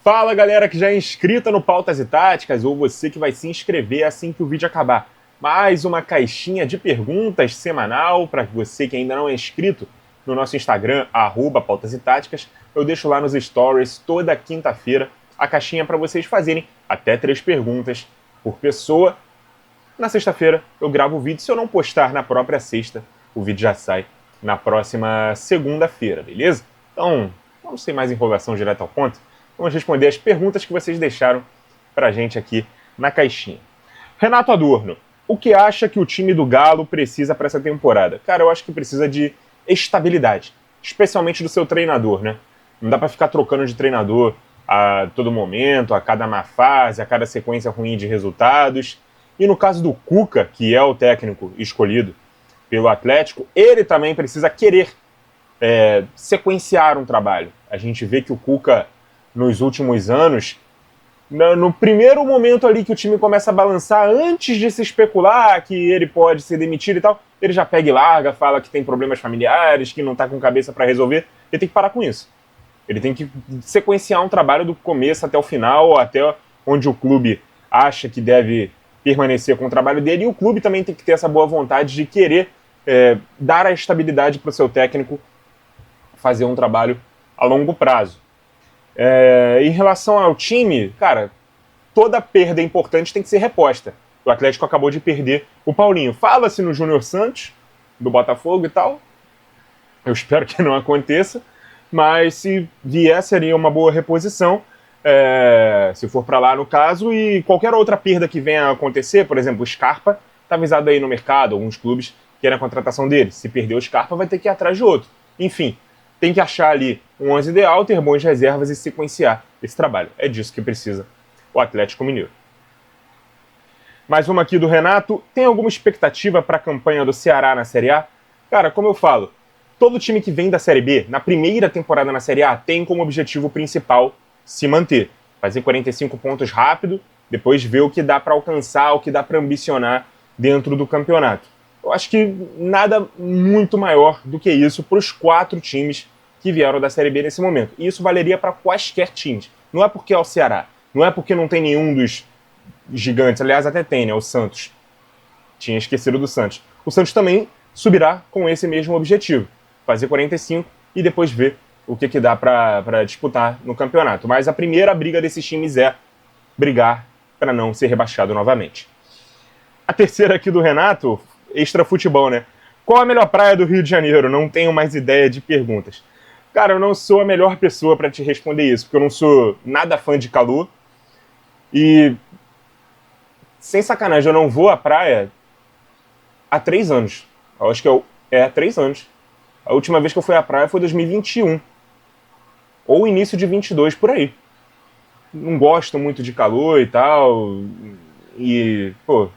Fala galera que já é inscrita no Pautas e Táticas ou você que vai se inscrever assim que o vídeo acabar. Mais uma caixinha de perguntas semanal para você que ainda não é inscrito no nosso Instagram, @Pautas e Táticas. Eu deixo lá nos stories toda quinta-feira a caixinha para vocês fazerem até 3 perguntas por pessoa. Na sexta-feira eu gravo o vídeo, se eu não postar na própria sexta, o vídeo já sai na próxima segunda-feira, beleza? Então, vamos sem mais enrolação, direto ao ponto. Vamos responder as perguntas que vocês deixaram pra gente aqui na caixinha. Renato Adorno, o que acha que o time do Galo precisa para essa temporada? Cara, eu acho que precisa de estabilidade, especialmente do seu treinador, né? Não dá pra ficar trocando de treinador a todo momento, a cada má fase, a cada sequência ruim de resultados. E no caso do Cuca, que é o técnico escolhido pelo Atlético, ele também precisa querer sequenciar um trabalho. A gente vê que o Cuca, nos últimos anos, no primeiro momento ali que o time começa a balançar, antes de se especular que ele pode ser demitido e tal, ele já pega e larga, fala que tem problemas familiares, que não tá com cabeça para resolver. Ele tem que parar com isso. Ele tem que sequenciar um trabalho do começo até o final, até onde o clube acha que deve permanecer com o trabalho dele, e o clube também tem que ter essa boa vontade de querer dar a estabilidade para o seu técnico fazer um trabalho a longo prazo. Em relação ao time, cara, toda perda importante tem que ser reposta. O Atlético acabou de perder o Paulinho. Fala-se no Júnior Santos, do Botafogo e tal. Eu espero que não aconteça, mas se vier, seria uma boa reposição, se for para lá no caso, e qualquer outra perda que venha a acontecer, por exemplo, o Scarpa está avisado aí no mercado, alguns clubes querem a contratação dele. Se perder o Scarpa, vai ter que ir atrás de outro. Enfim, tem que achar ali um 11 ideal, ter bons reservas e sequenciar esse trabalho. É disso que precisa o Atlético Mineiro. Mais uma aqui do Renato. Tem alguma expectativa para a campanha do Ceará na Série A? Cara, como eu falo, todo time que vem da Série B, na primeira temporada na Série A, tem como objetivo principal se manter. Fazer 45 pontos rápido, depois ver o que dá para alcançar, o que dá para ambicionar dentro do campeonato. Eu acho que nada muito maior do que isso para os 4 times que vieram da Série B nesse momento. E isso valeria para quaisquer times. Não é porque é o Ceará, não é porque não tem nenhum dos gigantes, aliás até tem, né, o Santos. Tinha esquecido do Santos. O Santos também subirá com esse mesmo objetivo, fazer 45 e depois ver o que dá para disputar no campeonato. Mas a primeira briga desses times é brigar para não ser rebaixado novamente. A terceira aqui do Renato, extra futebol, né? Qual a melhor praia do Rio de Janeiro? Não tenho mais ideia de perguntas. Cara, eu não sou a melhor pessoa para te responder isso, porque eu não sou nada fã de calor. E, sem sacanagem, eu não vou à praia há 3 anos. Eu acho que há 3 anos. A última vez que eu fui à praia foi em 2021. Ou início de 22, por aí. Não gosto muito de calor e tal. E, pô,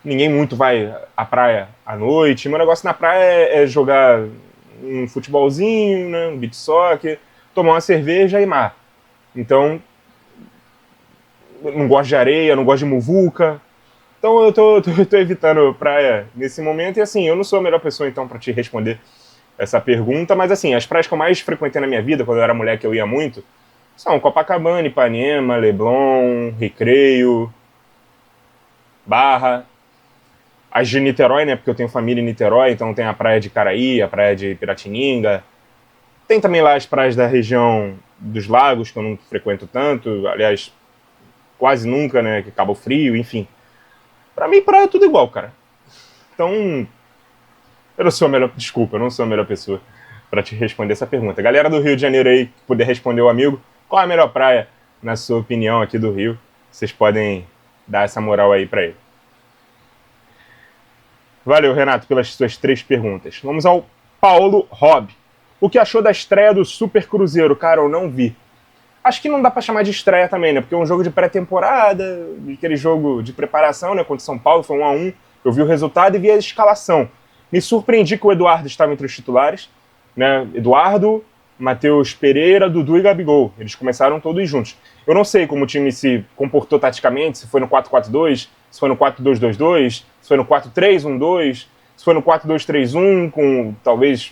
ninguém muito vai à praia à noite. Meu negócio na praia é jogar um futebolzinho, né, um beach soccer, tomar uma cerveja e mar. Então, não gosto de areia, não gosto de muvuca. Então eu tô evitando praia nesse momento. E assim, eu não sou a melhor pessoa então para te responder essa pergunta, mas assim, as praias que eu mais frequentei na minha vida, quando eu era moleque eu ia muito, são Copacabana, Ipanema, Leblon, Recreio, Barra. As de Niterói, né, porque eu tenho família em Niterói, então tem a praia de Caraí, a praia de Piratininga. Tem também lá as praias da região dos lagos, que eu não frequento tanto, aliás, quase nunca, né, que Cabo Frio, enfim. Pra mim, praia é tudo igual, cara. Então, eu não sou a melhor pessoa pra te responder essa pergunta. Galera do Rio de Janeiro aí, que puder responder o amigo, qual é a melhor praia, na sua opinião, aqui do Rio? Vocês podem dar essa moral aí pra ele. Valeu, Renato, pelas suas 3 perguntas. Vamos ao Paulo Robb. O que achou da estreia do Super Cruzeiro? Cara, eu não vi. Acho que não dá pra chamar de estreia também, né? Porque é um jogo de pré-temporada, aquele jogo de preparação, né? Contra São Paulo, foi 1-1. Eu vi o resultado e vi a escalação. Me surpreendi que o Eduardo estava entre os titulares, né? Eduardo, Matheus Pereira, Dudu e Gabigol. Eles começaram todos juntos. Eu não sei como o time se comportou taticamente, se foi no 4-4-2, se foi no 4-2-2-2, se foi no 4-3-1-2, se foi no 4-2-3-1, com talvez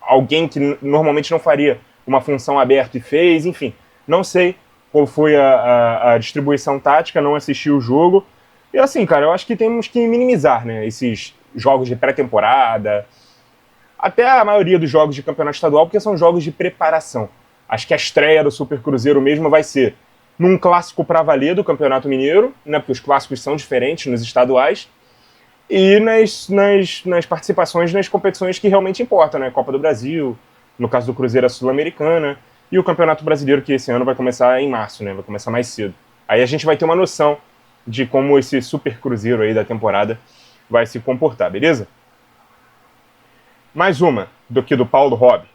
alguém que normalmente não faria uma função aberta e fez, enfim. Não sei qual foi a distribuição tática, não assisti o jogo. E assim, cara, eu acho que temos que minimizar, né, esses jogos de pré-temporada, até a maioria dos jogos de campeonato estadual, porque são jogos de preparação. Acho que a estreia do Super Cruzeiro mesmo vai ser num clássico pra valer do Campeonato Mineiro, né, porque os clássicos são diferentes nos estaduais, e nas participações nas competições que realmente importam, né, Copa do Brasil, no caso do Cruzeiro a Sul-Americana, e o Campeonato Brasileiro, que esse ano vai começar em março, né, vai começar mais cedo. Aí a gente vai ter uma noção de como esse Super Cruzeiro aí da temporada vai se comportar, beleza? Mais uma, do Paulo Robb.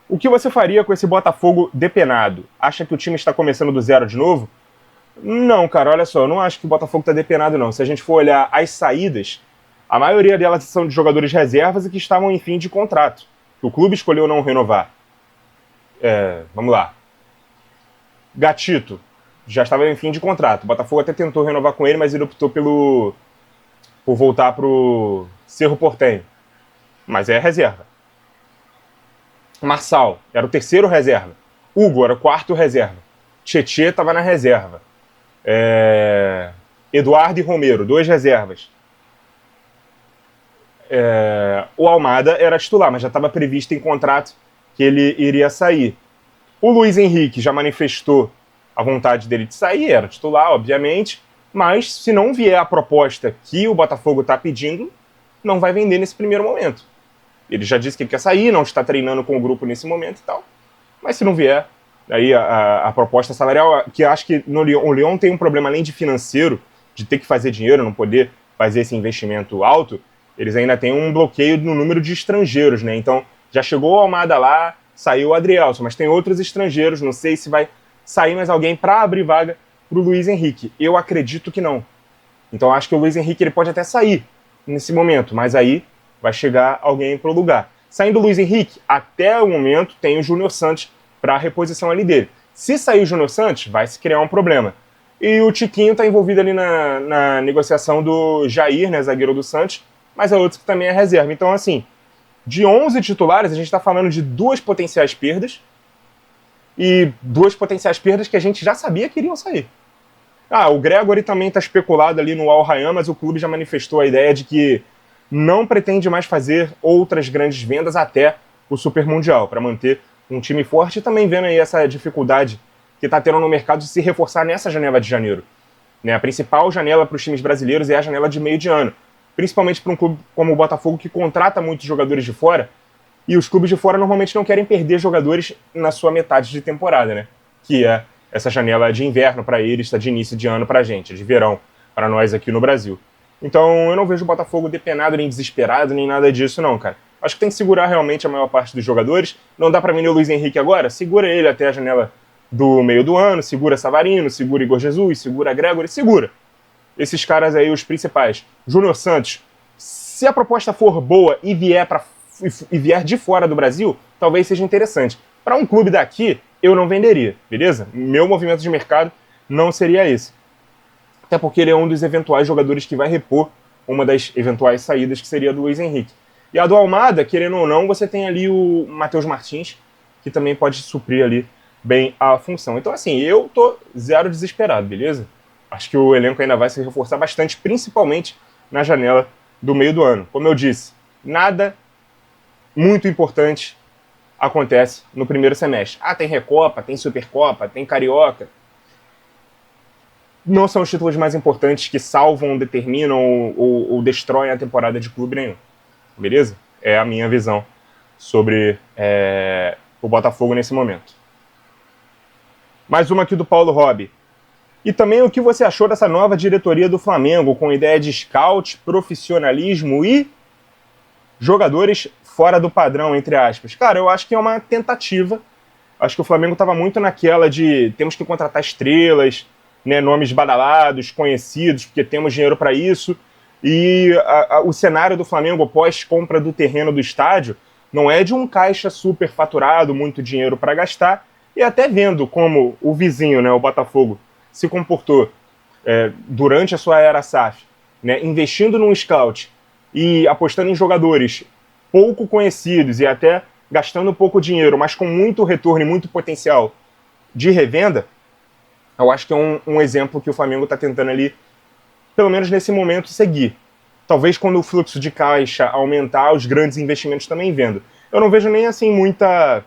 O que você faria com esse Botafogo depenado? Acha que o time está começando do zero de novo? Não, cara, olha só, eu não acho que o Botafogo está depenado, não. Se a gente for olhar as saídas, a maioria delas são de jogadores reservas e que estavam em fim de contrato. O clube escolheu não renovar. Vamos lá. Gatito, já estava em fim de contrato. O Botafogo até tentou renovar com ele, mas ele optou por voltar pro Cerro Porteño. Mas é reserva. Marçal era o terceiro reserva. Hugo era o quarto reserva. Tietê estava na reserva. Eduardo e Romero, 2 reservas. O Almada era titular, mas já estava previsto em contrato que ele iria sair. O Luiz Henrique já manifestou a vontade dele de sair, era titular, obviamente, mas se não vier a proposta que o Botafogo está pedindo, não vai vender nesse primeiro momento. Ele já disse que ele quer sair, não está treinando com o grupo nesse momento e tal. Mas se não vier, aí a proposta salarial, que acho que o Lyon tem um problema além de financeiro, de ter que fazer dinheiro, não poder fazer esse investimento alto, eles ainda têm um bloqueio no número de estrangeiros, né? Então, já chegou o Almada lá, saiu o Adrielson, mas tem outros estrangeiros, não sei se vai sair mais alguém para abrir vaga para o Luiz Henrique. Eu acredito que não. Então, acho que o Luiz Henrique ele pode até sair nesse momento, mas aí vai chegar alguém para o lugar. Saindo o Luiz Henrique, até o momento tem o Júnior Santos para a reposição ali dele. Se sair o Júnior Santos, vai se criar um problema. E o Tiquinho está envolvido ali na negociação do Jair, né, zagueiro do Santos, mas é outro que também é reserva. Então, assim, de 11 titulares, a gente está falando de 2 potenciais perdas e 2 potenciais perdas que a gente já sabia que iriam sair. O Gregory também está especulado ali no Al Rayyan, mas o clube já manifestou a ideia de que não pretende mais fazer outras grandes vendas até o Super Mundial, para manter um time forte e também vendo aí essa dificuldade que está tendo no mercado de se reforçar nessa janela de janeiro. Né, a principal janela para os times brasileiros é a janela de meio de ano, principalmente para um clube como o Botafogo, que contrata muitos jogadores de fora, e os clubes de fora normalmente não querem perder jogadores na sua metade de temporada, né? Que é essa janela de inverno para eles, tá de início de ano para a gente, de verão para nós aqui no Brasil. Então eu não vejo o Botafogo depenado, nem desesperado, nem nada disso não, cara. Acho que tem que segurar realmente a maior parte dos jogadores. Não dá para vender o Luiz Henrique agora? Segura ele até a janela do meio do ano, segura Savarino, segura Igor Jesus, segura Gregory, segura. Esses caras aí, os principais. Júnior Santos, se a proposta for boa e vier de fora do Brasil, talvez seja interessante. Para um clube daqui, eu não venderia, beleza? Meu movimento de mercado não seria esse. Até porque ele é um dos eventuais jogadores que vai repor uma das eventuais saídas, que seria do Luiz Henrique. E a do Almada, querendo ou não, você tem ali o Matheus Martins, que também pode suprir ali bem a função. Então, assim, eu tô zero desesperado, beleza? Acho que o elenco ainda vai se reforçar bastante, principalmente na janela do meio do ano. Como eu disse, nada muito importante acontece no primeiro semestre. Tem Recopa, tem Supercopa, tem Carioca. Não são os títulos mais importantes que salvam, determinam ou destroem a temporada de clube nenhum. Beleza? É a minha visão sobre o Botafogo nesse momento. Mais uma aqui do Paulo Robb. E também o que você achou dessa nova diretoria do Flamengo, com ideia de scout, profissionalismo e jogadores fora do padrão, entre aspas. Cara, eu acho que é uma tentativa. Acho que o Flamengo estava muito naquela de temos que contratar estrelas, né, nomes badalados, conhecidos, porque temos dinheiro para isso. E o cenário do Flamengo pós-compra do terreno do estádio não é de um caixa super faturado, muito dinheiro para gastar. E até vendo como o vizinho, né, o Botafogo, se comportou durante a sua era SAF, né, investindo num scout e apostando em jogadores pouco conhecidos e até gastando pouco dinheiro, mas com muito retorno e muito potencial de revenda, Eu acho que é um exemplo que o Flamengo está tentando ali, pelo menos nesse momento, seguir. Talvez quando o fluxo de caixa aumentar, os grandes investimentos também vendo. Eu não vejo nem assim muita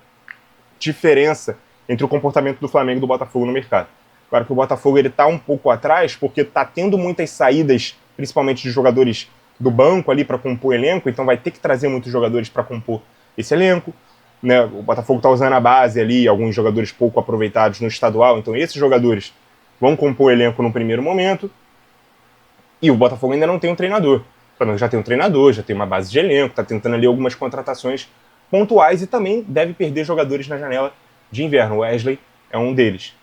diferença entre o comportamento do Flamengo e do Botafogo no mercado. Claro que o Botafogo ele tá um pouco atrás, porque está tendo muitas saídas, principalmente de jogadores do banco ali para compor elenco, então vai ter que trazer muitos jogadores para compor esse elenco. Né? O Botafogo está usando a base ali, alguns jogadores pouco aproveitados no estadual, então esses jogadores vão compor o elenco no primeiro momento. E o Botafogo ainda não tem um treinador. O Flamengo já tem um treinador, já tem uma base de elenco, está tentando ali algumas contratações pontuais e também deve perder jogadores na janela de inverno. O Wesley é um deles.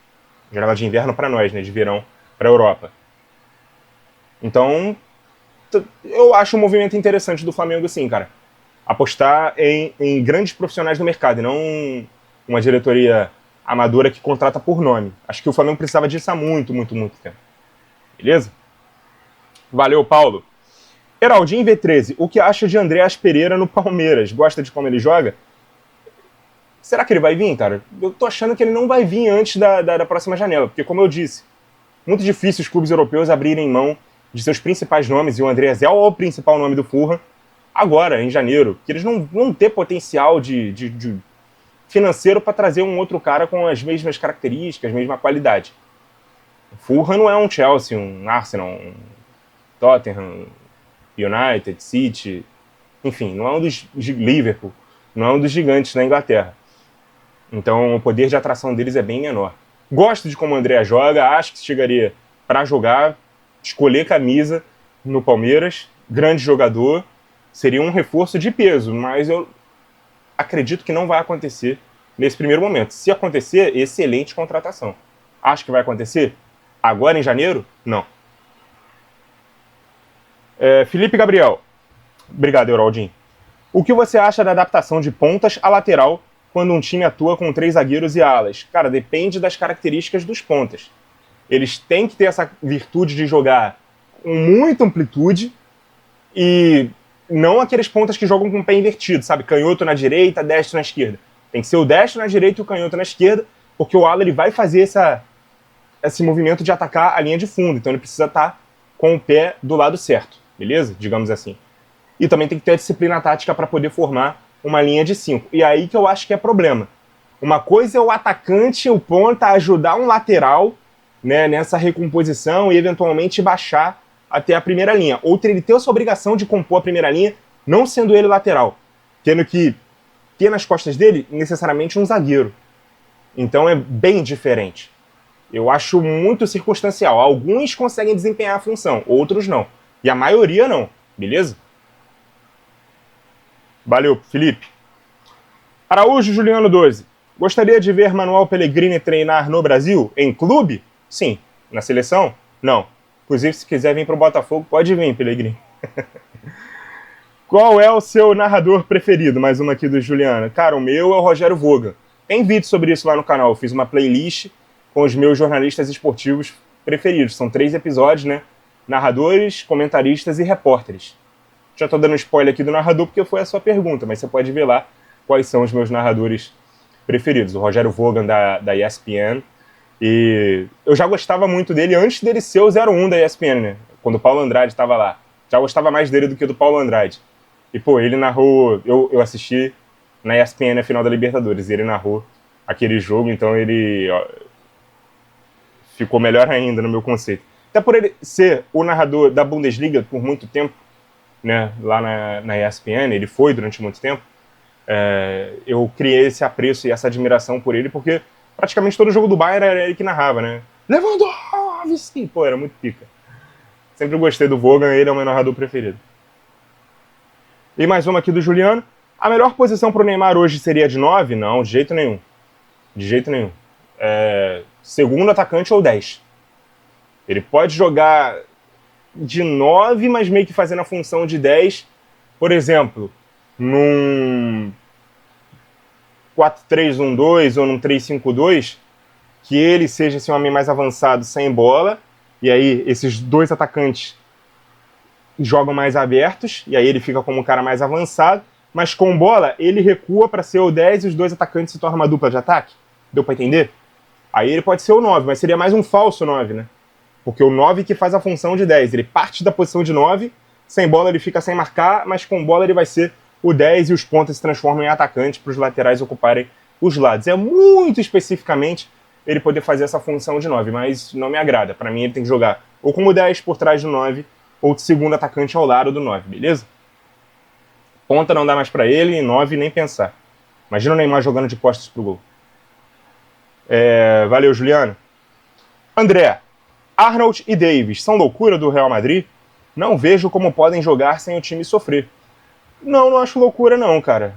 Janela de inverno para nós, né? De verão para a Europa. Então, eu acho um movimento interessante do Flamengo, sim, cara. Apostar em grandes profissionais do mercado e não uma diretoria amadora que contrata por nome. Acho que o Flamengo precisava disso há muito, muito, muito tempo. Beleza? Valeu, Paulo. Heraldinho V13, o que acha de Andreas Pereira no Palmeiras? Gosta de como ele joga? Será que ele vai vir, cara? Eu tô achando que ele não vai vir antes da próxima janela, porque, como eu disse, muito difícil os clubes europeus abrirem mão de seus principais nomes, e o Andreas é o principal nome do Fulham, agora, em janeiro, que eles não vão ter potencial de financeiro para trazer um outro cara com as mesmas características, mesma qualidade. O Fulham não é um Chelsea, um Arsenal, um Tottenham, United, City, enfim, não é um dos Liverpool, não é um dos gigantes da Inglaterra. Então o poder de atração deles é bem menor. Gosto de como o André joga, acho que chegaria para jogar, escolher camisa no Palmeiras, grande jogador, seria um reforço de peso, mas eu acredito que não vai acontecer nesse primeiro momento. Se acontecer, excelente contratação. Acho que vai acontecer agora em janeiro? Não. Felipe Gabriel. Obrigado, Euraldinho. O que você acha da adaptação de pontas a lateral quando um time atua com 3 zagueiros e alas? Cara, depende das características dos pontas. Eles têm que ter essa virtude de jogar com muita amplitude e não aqueles pontas que jogam com o pé invertido, sabe? Canhoto na direita, destro na esquerda. Tem que ser o destro na direita e o canhoto na esquerda, porque o ala ele vai fazer esse movimento de atacar a linha de fundo. Então ele precisa estar com o pé do lado certo, beleza? Digamos assim. E também tem que ter a disciplina tática para poder formar uma linha de 5. E aí que eu acho que é problema. Uma coisa é o atacante, o ponta, ajudar um lateral, né, nessa recomposição e eventualmente baixar até a primeira linha. Outra, ele ter essa obrigação de compor a primeira linha, não sendo ele lateral, tendo que ter nas costas dele necessariamente um zagueiro. Então é bem diferente. Eu acho muito circunstancial. Alguns conseguem desempenhar a função, outros não. E a maioria não, beleza? Valeu, Felipe. Araújo Juliano 12. Gostaria de ver Manuel Pellegrini treinar no Brasil? Em clube? Sim. Na seleção? Não. Inclusive, se quiser vir para o Botafogo, pode vir, Pellegrini. Qual é o seu narrador preferido? Mais uma aqui do Juliano. Cara, o meu é o Rogério Voga. Tem vídeo sobre isso lá no canal. Eu fiz uma playlist com os meus jornalistas esportivos preferidos. São 3 episódios, né? Narradores, comentaristas e repórteres. Já estou dando spoiler aqui do narrador porque foi a sua pergunta, mas você pode ver lá quais são os meus narradores preferidos. O Rogério Vogan da ESPN. E eu já gostava muito dele antes dele ser o 01 da ESPN, né? Quando o Paulo Andrade estava lá. Já gostava mais dele do que do Paulo Andrade. E, pô, ele narrou... Eu assisti na ESPN a final da Libertadores e ele narrou aquele jogo, então ele ficou melhor ainda no meu conceito. Até por ele ser o narrador da Bundesliga por muito tempo, né, lá na ESPN, ele foi durante muito tempo, eu criei esse apreço e essa admiração por ele, porque praticamente todo jogo do Bayern era ele que narrava, né? Lewandowski! Pô, era muito pica. Sempre gostei do Vogan, ele é o meu narrador preferido. E mais uma aqui do Juliano. A melhor posição para o Neymar hoje seria de 9? Não, de jeito nenhum. De jeito nenhum. Segundo atacante ou 10. Ele pode jogar de 9, mas meio que fazendo a função de 10. Por exemplo, num 4-3-1-2 ou num 3-5-2, que ele seja esse homem mais avançado sem bola, e aí esses 2 atacantes jogam mais abertos, e aí ele fica como um cara mais avançado, mas com bola ele recua para ser o 10 e os 2 atacantes se tornam uma dupla de ataque. Deu para entender? Aí ele pode ser o 9, mas seria mais um falso 9, né? Porque o 9 que faz a função de 10. Ele parte da posição de 9, sem bola ele fica sem marcar, mas com bola ele vai ser o 10 e os pontas se transformam em atacante para os laterais ocuparem os lados. É muito especificamente ele poder fazer essa função de 9, mas não me agrada. Para mim ele tem que jogar ou como 10 por trás do 9, ou de segundo atacante ao lado do 9, beleza? Ponta não dá mais para ele, e 9 nem pensar. Imagina o Neymar jogando de costas pro gol. Valeu, Juliano. André, Arnold e Davis são loucura do Real Madrid? Não vejo como podem jogar sem o time sofrer. Não acho loucura não, cara.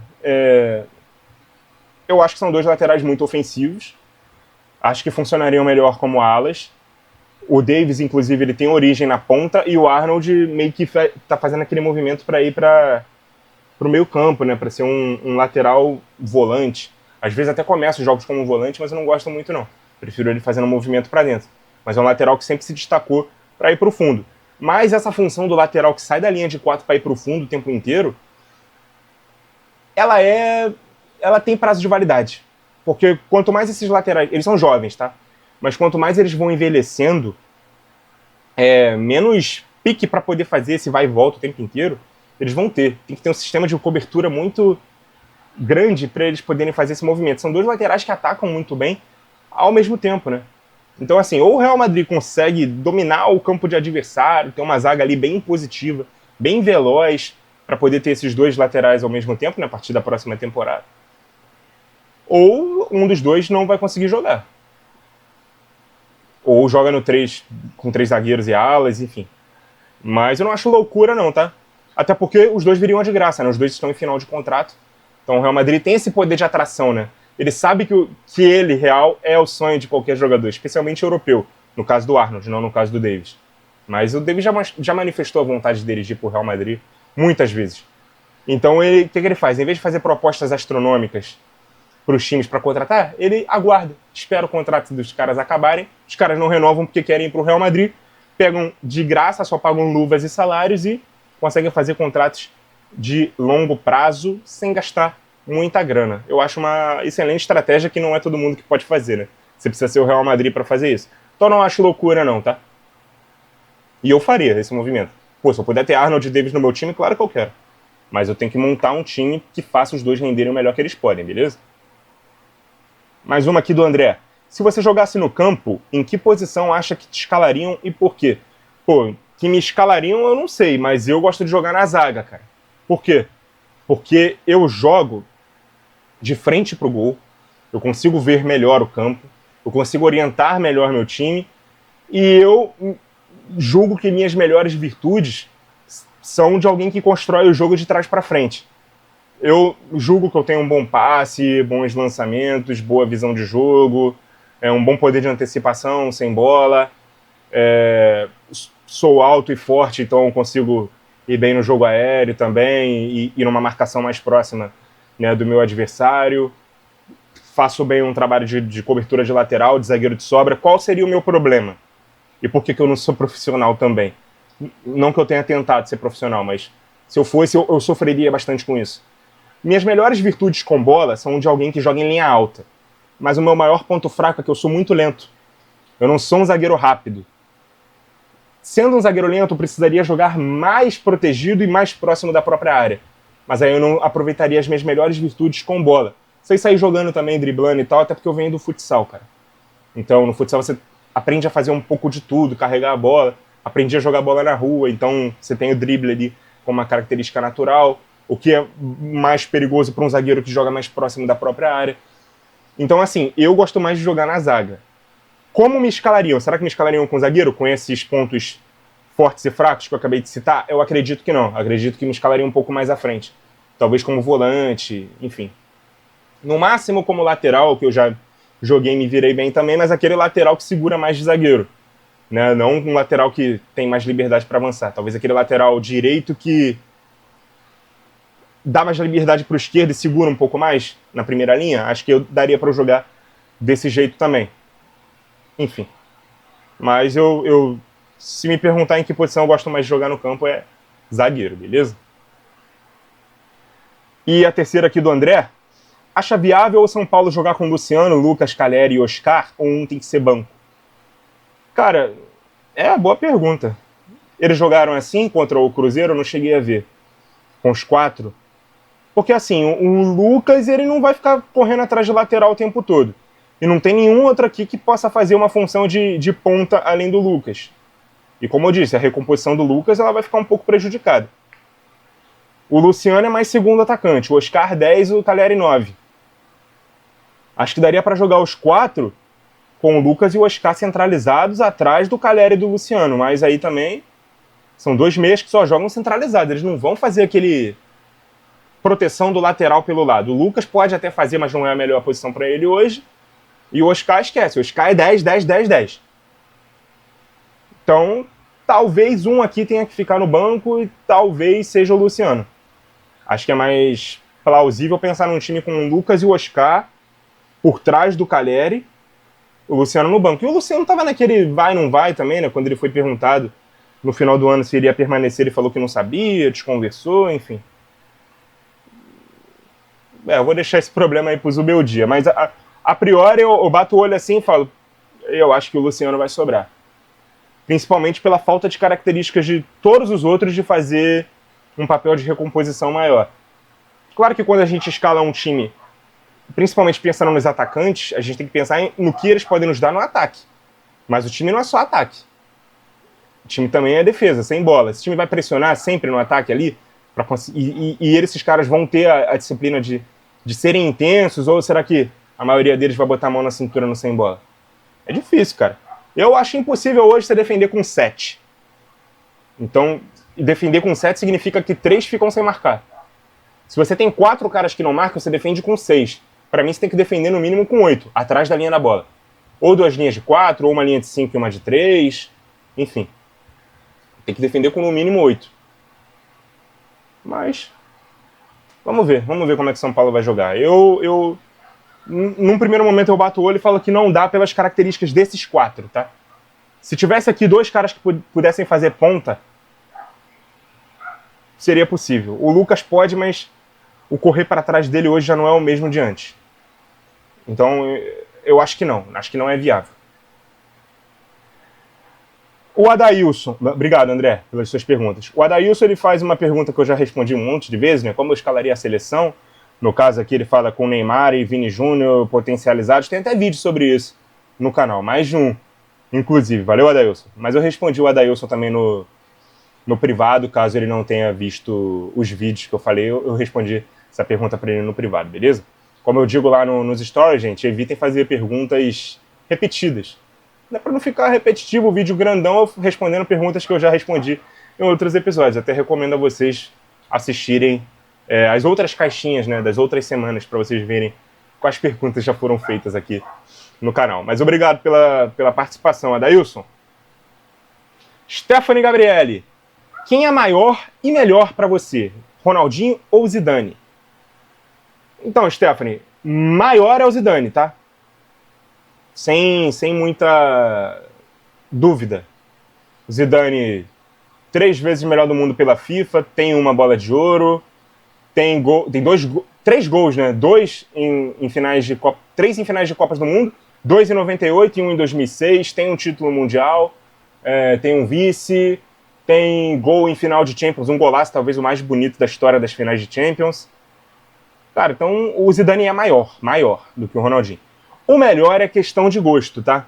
Eu acho que são dois laterais muito ofensivos. Acho que funcionariam melhor como alas. O Davis, inclusive, ele tem origem na ponta e o Arnold meio que tá fazendo aquele movimento para ir para o meio campo, né? Para ser um lateral volante. Às vezes até começa os jogos como volante, mas eu não gosto muito não. Prefiro ele fazendo um movimento para dentro. Mas é um lateral que sempre se destacou para ir para o fundo. Mas essa função do lateral que sai da linha de 4 para ir para o fundo o tempo inteiro, ela tem prazo de validade. Porque quanto mais esses laterais... Eles são jovens, tá? Mas quanto mais eles vão envelhecendo, menos pique para poder fazer esse vai e volta o tempo inteiro, eles vão ter. Tem que ter um sistema de cobertura muito grande para eles poderem fazer esse movimento. São dois laterais que atacam muito bem ao mesmo tempo, né? Então, assim, ou o Real Madrid consegue dominar o campo de adversário, ter uma zaga ali bem positiva, bem veloz, para poder ter esses dois laterais ao mesmo tempo, né, a partir da próxima temporada. Ou um dos dois não vai conseguir jogar. Ou joga no 3, com 3 zagueiros e alas, enfim. Mas eu não acho loucura não, tá? Até porque os dois viriam de graça, né? Os dois estão em final de contrato. Então o Real Madrid tem esse poder de atração, né? Ele sabe que ele, Real, é o sonho de qualquer jogador, especialmente europeu. No caso do Arnold, não no caso do Davis. Mas o Davis já manifestou a vontade dele de ir pro Real Madrid muitas vezes. Então o que ele faz? Em vez de fazer propostas astronômicas para os times para contratar, ele aguarda, espera o contrato dos caras acabarem, os caras não renovam porque querem ir para o Real Madrid, pegam de graça, só pagam luvas e salários e conseguem fazer contratos de longo prazo sem gastar muita grana. Eu acho uma excelente estratégia que não é todo mundo que pode fazer, né? Você precisa ser o Real Madrid para fazer isso. Então não acho loucura não, tá? E eu faria esse movimento. Pô, se eu puder ter Arnold e Davis no meu time, claro que eu quero. Mas eu tenho que montar um time que faça os dois renderem o melhor que eles podem, beleza? Mais uma aqui do André. Se você jogasse no campo, em que posição acha que te escalariam e por quê? Pô, que me escalariam eu não sei, mas eu gosto de jogar na zaga, cara. Por quê? Porque eu jogo de frente pro gol, eu consigo ver melhor o campo, eu consigo orientar melhor meu time e eu julgo que minhas melhores virtudes são de alguém que constrói o jogo de trás para frente. Eu julgo que eu tenho um bom passe, bons lançamentos, boa visão de jogo, um bom poder de antecipação sem bola, sou alto e forte, então eu consigo ir bem no jogo aéreo também e numa marcação mais próxima, né, do meu adversário. Faço bem um trabalho de cobertura de lateral, de zagueiro de sobra. Qual seria o meu problema? E por que eu não sou profissional também? Não que eu tenha tentado ser profissional, mas se eu fosse, eu sofreria bastante com isso. Minhas melhores virtudes com bola são de alguém que joga em linha alta. Mas o meu maior ponto fraco é que eu sou muito lento. Eu não sou um zagueiro rápido. Sendo um zagueiro lento, eu precisaria jogar mais protegido e mais próximo da própria área. Mas aí eu não aproveitaria as minhas melhores virtudes com bola. Sei sair jogando também, driblando e tal, até porque eu venho do futsal, cara. Então, no futsal você aprende a fazer um pouco de tudo, carregar a bola, aprendi a jogar bola na rua, então você tem o drible ali como uma característica natural, o que é mais perigoso para um zagueiro que joga mais próximo da própria área. Então, assim, eu gosto mais de jogar na zaga. Como me escalariam? Será que me escalariam com zagueiro, com esses pontos fortes e fracos que eu acabei de citar? Eu acredito que não. Acredito que me escalariam um pouco mais à frente. Talvez como volante, enfim. No máximo como lateral, que eu já joguei e me virei bem também, mas aquele lateral que segura mais de zagueiro. Né? Não um lateral que tem mais liberdade para avançar. Talvez aquele lateral direito que dá mais liberdade para o esquerdo e segura um pouco mais na primeira linha. Acho que eu daria para jogar desse jeito também. Enfim. Mas se me perguntar em que posição eu gosto mais de jogar no campo, é zagueiro, beleza? E a terceira aqui do André. Acha viável o São Paulo jogar com Luciano, Lucas, Calleri e Oscar, ou um tem que ser banco? Cara, é uma boa pergunta. Eles jogaram assim contra o Cruzeiro? Eu não cheguei a ver. Com os 4. Porque assim, o Lucas ele não vai ficar correndo atrás de lateral o tempo todo. E não tem nenhum outro aqui que possa fazer uma função de ponta além do Lucas. E como eu disse, a recomposição do Lucas ela vai ficar um pouco prejudicada. O Luciano é mais segundo atacante, o Oscar 10 e o Calleri 9. Acho que daria para jogar os 4 com o Lucas e o Oscar centralizados atrás do Calleri e do Luciano. Mas aí também são 2 meias que só jogam centralizados. Eles não vão fazer aquele proteção do lateral pelo lado. O Lucas pode até fazer, mas não é a melhor posição para ele hoje. E o Oscar esquece. O Oscar é 10, 10, 10, 10. Então, talvez um aqui tenha que ficar no banco e talvez seja o Luciano. Acho que é mais plausível pensar num time com o Lucas e o Oscar por trás do Calleri, o Luciano no banco. E o Luciano estava naquele vai, não vai também, né? Quando ele foi perguntado no final do ano se iria permanecer, ele falou que não sabia, desconversou, enfim. Eu vou deixar esse problema aí pro Zubeldia. Mas a priori eu bato o olho assim e falo, eu acho que o Luciano vai sobrar. Principalmente pela falta de características de todos os outros de fazer um papel de recomposição maior. Claro que quando a gente escala um time, principalmente pensando nos atacantes, a gente tem que pensar no que eles podem nos dar no ataque. Mas o time não é só ataque. O time também é defesa, sem bola. Esse time vai pressionar sempre no ataque ali, e esses caras vão ter a disciplina de serem intensos, ou será que a maioria deles vai botar a mão na cintura no sem bola? É difícil, cara. Eu acho impossível hoje você defender com 7. Então, defender com 7 significa que 3 ficam sem marcar. Se você tem 4 caras que não marcam, você defende com 6. Para mim, você tem que defender no mínimo com 8, atrás da linha da bola. Ou 2 linhas de 4, ou uma linha de 5 e uma de 3. Enfim. Tem que defender com no mínimo 8. Mas, vamos ver como é que São Paulo vai jogar. Num primeiro momento eu bato o olho e falo que não dá pelas características desses 4, tá? Se tivesse aqui 2 caras que pudessem fazer ponta, seria possível. O Lucas pode, mas o correr para trás dele hoje já não é o mesmo de antes. Então, eu acho que não é viável. O Adailson, obrigado André pelas suas perguntas. O Adailson ele faz uma pergunta que eu já respondi um monte de vezes, né? Como eu escalaria a seleção? No caso aqui ele fala com Neymar e Vini Júnior potencializados. Tem até vídeo sobre isso no canal, mais de um, inclusive. Valeu, Adailson. Mas eu respondi o Adailson também no privado, caso ele não tenha visto os vídeos que eu falei, eu respondi essa pergunta para ele no privado, beleza? Como eu digo lá nos stories, gente, evitem fazer perguntas repetidas. Para não ficar repetitivo o vídeo grandão eu respondendo perguntas que eu já respondi em outros episódios. Até recomendo a vocês assistirem as outras caixinhas, né, das outras semanas, para vocês verem quais perguntas já foram feitas aqui no canal. Mas obrigado pela participação, Adailson. Stephanie Gabriele, quem é maior e melhor para você, Ronaldinho ou Zidane? Então, Stephanie, maior é o Zidane, tá? Sem muita dúvida. Zidane, 3 vezes melhor do mundo pela FIFA, tem uma bola de ouro, tem 3 gols, né? 2 em finais de Copa, 3 em finais de Copas do Mundo, 2 em 98 e 1 em 2006, tem um título mundial, tem um vice, tem gol em final de Champions, um golaço talvez o mais bonito da história das finais de Champions. Cara, então o Zidane é maior do que o Ronaldinho. O melhor é questão de gosto, tá?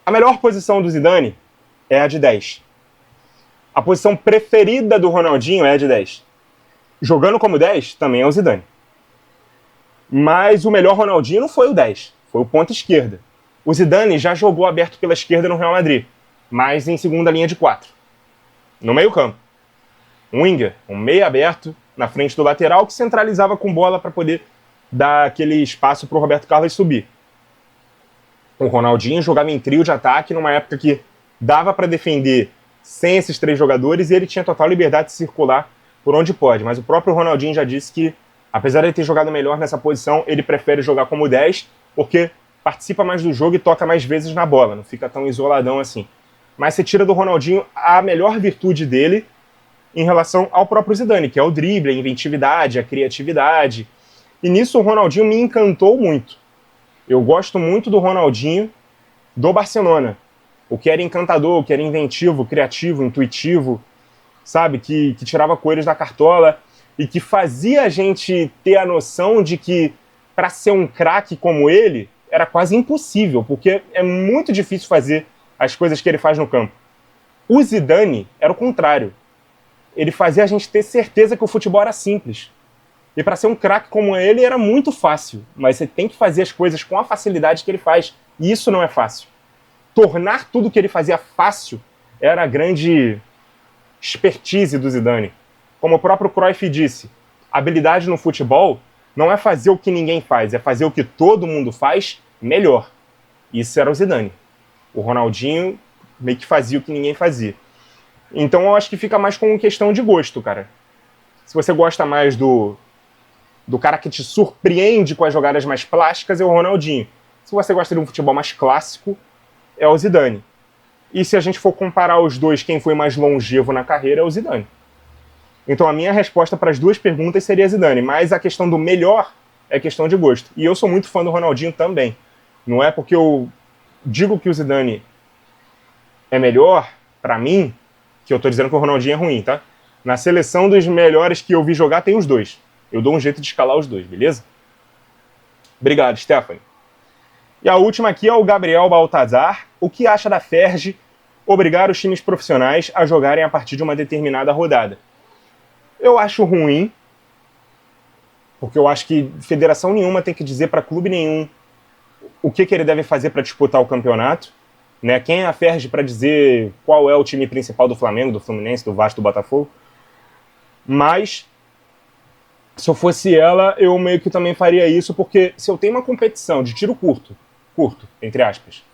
A melhor posição do Zidane é a de 10. A posição preferida do Ronaldinho é a de 10. Jogando como 10, também é o Zidane. Mas o melhor Ronaldinho não foi o 10, foi o ponta esquerda. O Zidane já jogou aberto pela esquerda no Real Madrid, mas em segunda linha de 4. No meio campo. Um winger, um meia aberto, na frente do lateral, que centralizava com bola para poder dar aquele espaço para o Roberto Carlos subir. O Ronaldinho jogava em trio de ataque numa época que dava para defender sem esses 3 jogadores e ele tinha total liberdade de circular por onde pode. Mas o próprio Ronaldinho já disse que, apesar de ele ter jogado melhor nessa posição, ele prefere jogar como 10 porque participa mais do jogo e toca mais vezes na bola, não fica tão isoladão assim. Mas você tira do Ronaldinho a melhor virtude dele em relação ao próprio Zidane, que é o drible, a inventividade, a criatividade. E nisso o Ronaldinho me encantou muito. Eu gosto muito do Ronaldinho do Barcelona. O que era encantador, o que era inventivo, criativo, intuitivo, sabe? Que tirava coelhos da cartola e que fazia a gente ter a noção de que para ser um craque como ele era quase impossível, porque é muito difícil fazer as coisas que ele faz no campo. O Zidane era o contrário. Ele fazia a gente ter certeza que o futebol era simples. E para ser um craque como ele era muito fácil, mas você tem que fazer as coisas com a facilidade que ele faz, e isso não é fácil. Tornar tudo que ele fazia fácil era a grande expertise do Zidane. Como o próprio Cruyff disse, habilidade no futebol não é fazer o que ninguém faz, é fazer o que todo mundo faz melhor. Isso era o Zidane. O Ronaldinho meio que fazia o que ninguém fazia. Então eu acho que fica mais com questão de gosto, cara. Se você gosta mais do cara que te surpreende com as jogadas mais plásticas, é o Ronaldinho. Se você gosta de um futebol mais clássico, é o Zidane. E se a gente for comparar os dois, quem foi mais longevo na carreira é o Zidane. Então a minha resposta para as duas perguntas seria Zidane, mas a questão do melhor é questão de gosto. E eu sou muito fã do Ronaldinho também. Não é porque eu digo que o Zidane é melhor, para mim, que eu tô dizendo que o Ronaldinho é ruim, tá? Na seleção dos melhores que eu vi jogar tem os dois. Eu dou um jeito de escalar os dois, beleza? Obrigado, Stephanie. E a última aqui é o Gabriel Baltazar. O que acha da Ferg obrigar os times profissionais a jogarem a partir de uma determinada rodada? Eu acho ruim, porque eu acho que federação nenhuma tem que dizer para clube nenhum o que ele deve fazer para disputar o campeonato. Né? Quem é a Ferg para dizer qual é o time principal do Flamengo, do Fluminense, do Vasco, do Botafogo? Mas, se eu fosse ela, eu meio que também faria isso, porque se eu tenho uma competição de tiro curto, entre aspas,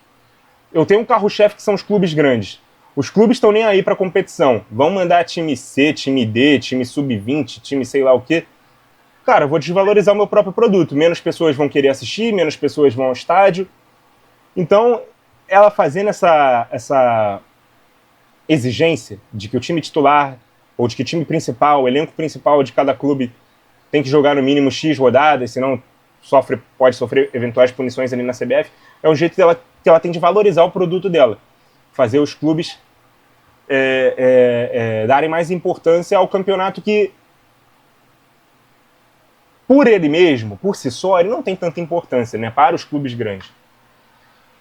eu tenho um carro-chefe que são os clubes grandes. Os clubes estão nem aí para competição. Vão mandar time C, time D, time sub-20, time sei lá o quê. Cara, eu vou desvalorizar o meu próprio produto. Menos pessoas vão querer assistir, menos pessoas vão ao estádio. Então, ela fazendo essa exigência de que o time titular, ou de que o time principal, o elenco principal de cada clube tem que jogar no mínimo X rodadas, senão pode sofrer eventuais punições ali na CBF, é um jeito que ela tem de valorizar o produto dela. Fazer os clubes darem mais importância ao campeonato que, por ele mesmo, por si só, ele não tem tanta importância, né, para os clubes grandes.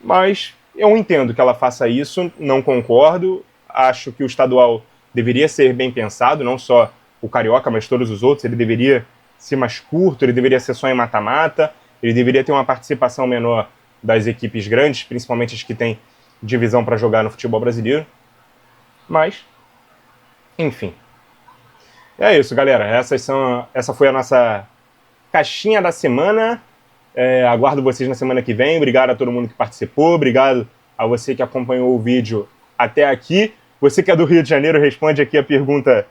Mas eu entendo que ela faça isso, não concordo. Acho que o estadual deveria ser bem pensado, não só o carioca, mas todos os outros. Ele deveria ser mais curto, ele deveria ser só em mata-mata, ele deveria ter uma participação menor das equipes grandes, principalmente as que têm divisão para jogar no futebol brasileiro. Mas, enfim. É isso, galera. Essa foi a nossa caixinha da semana. Aguardo vocês na semana que vem. Obrigado a todo mundo que participou. Obrigado a você que acompanhou o vídeo até aqui. Você que é do Rio de Janeiro, responde aqui a pergunta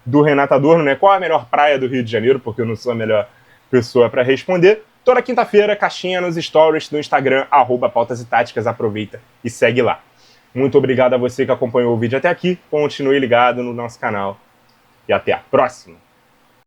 do Renato Adorno, né? Qual a melhor praia do Rio de Janeiro? Porque eu não sou a melhor pessoa para responder. Toda quinta-feira, caixinha nos stories do Instagram, @pautas e táticas. Aproveita e segue lá. Muito obrigado a você que acompanhou o vídeo até aqui. Continue ligado no nosso canal. E até a próxima!